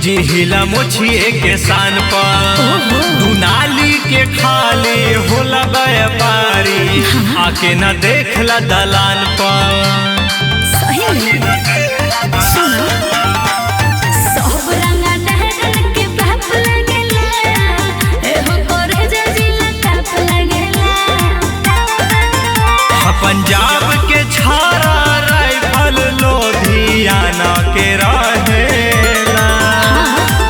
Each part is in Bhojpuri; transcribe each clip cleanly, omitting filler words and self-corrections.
जिहिला मुछिए के शान पर दुनाली के खाली होला व्यापारी आके न देखला दलान पर। सही में सुनो सब रंगा डहरन के पाप लगेला एहो करे जजिला ताप लगेला। पंजाब के छारा राइफल लोधियाना के रहेला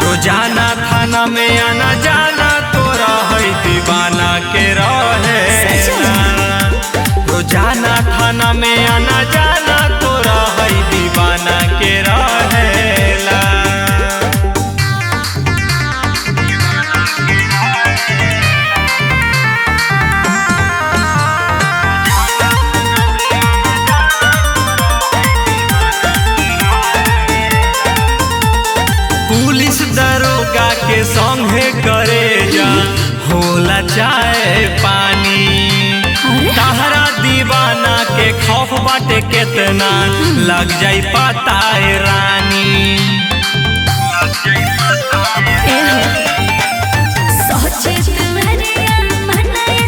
रोजाना थाना में आना जाना तोरा है दीवाना के रहेला रोजाना थाना में आना जाना तोरा है दीवाना के रहेला। पुलिस दरोगा के संगे करे जा होला चाय पानी तहरा दीवाना के खौफ बाटे केतना लग जाई पता रानी। एहो सोचे तुम्हारे मनाए